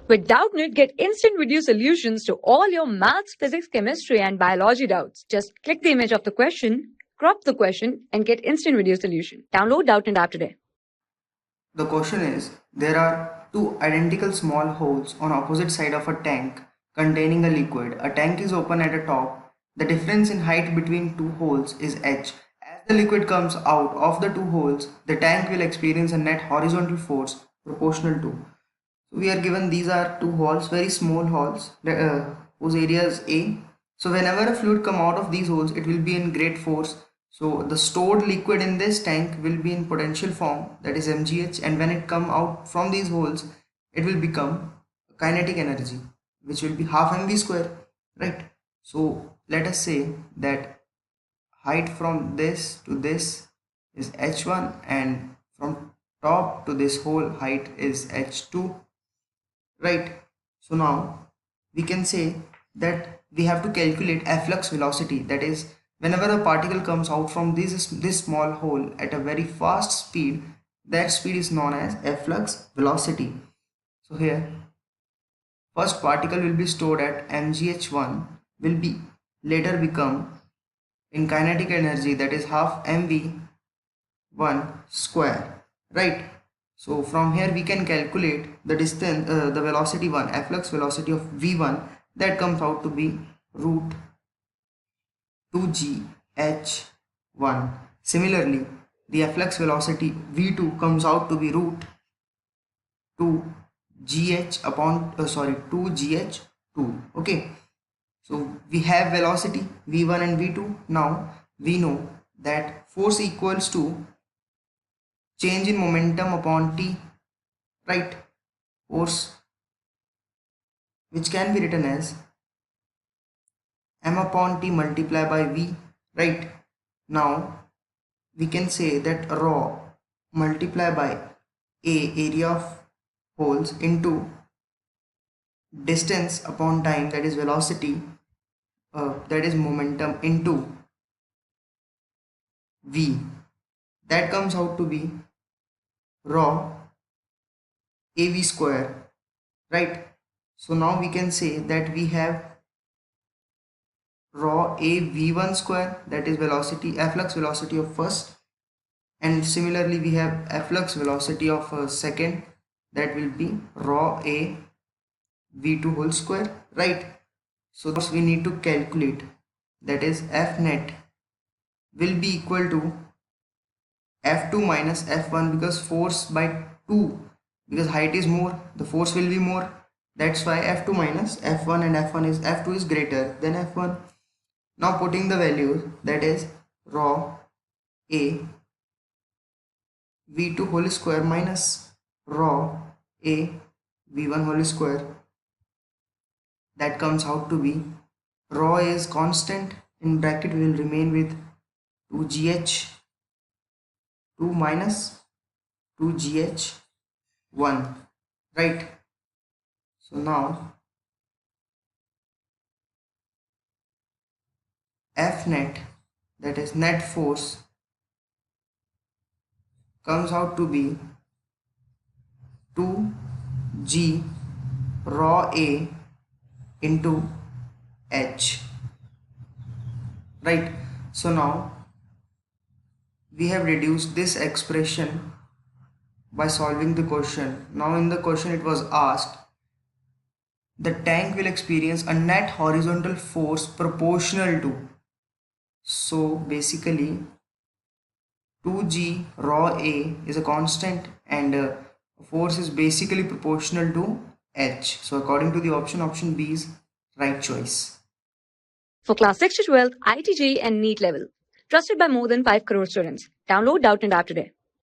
With Doubtnut, get instant video solutions to all your maths, physics, chemistry, and biology doubts. Just click the image of the question, crop the question, and get instant video solution. Download Doubtnut app today. The question is, there are two identical small holes on opposite side of a tank containing a liquid. A tank is open at the top. The difference in height between two holes is h. As the liquid comes out of the two holes, the tank will experience a net horizontal force proportional to. So we are given these are two holes, very small holes, whose area is A. So whenever a fluid come out of these holes, it will be in great force. So the stored liquid in this tank will be in potential form, that is mgh, and when it come out from these holes, it will become kinetic energy, which will be half mv square, right? So let us say that height from this to this is h1, and from top to this hole height is h2, right? So now we can say that we have to calculate efflux velocity, that is whenever a particle comes out from this small hole at a very fast speed, that speed is known as efflux velocity. So here first particle will be stored at mgh1, will be later become in kinetic energy, that is half mv1 square, right? So from here we can calculate the distance, the velocity 1, efflux velocity of v1, that comes out to be root 2gh1. Similarly, the efflux velocity v2 comes out to be root 2gh upon 2gh2. Okay, so we have velocity v1 and v2. Now we know that force equals to change in momentum upon t, right? Force, which can be written as m upon t multiplied by v, right? Now we can say that rho multiplied by a, area of holes, into distance upon time, that is velocity, that is momentum, into v, that comes out to be rho av square, right? So now we can say that we have rho a v1 square, that is velocity, efflux velocity of first, and similarly we have efflux velocity of second, that will be rho a v2 whole square, right? So we need to calculate, that is f net will be equal to f2 minus f1, because force by 2, because height is more, the force will be more, that's why f2 minus f1, and f2 is greater than f1. Now putting the values, that is rho a v2 whole square minus rho a v1 whole square, that comes out to be, rho is constant, in bracket we will remain with 2gh2 minus 2gh1, right? So now f net, that is net force, comes out to be 2g rho a into h, right? So now we have reduced this expression by solving the question. Now in the question it was asked, the tank will experience a net horizontal force proportional to, so basically 2g rho a is a constant, and force is basically proportional to h. So according to the option B is right choice. For class 6 to 12, IIT JEE and NEET level. Trusted by more than 5 crore students. Download Doubtnut app today.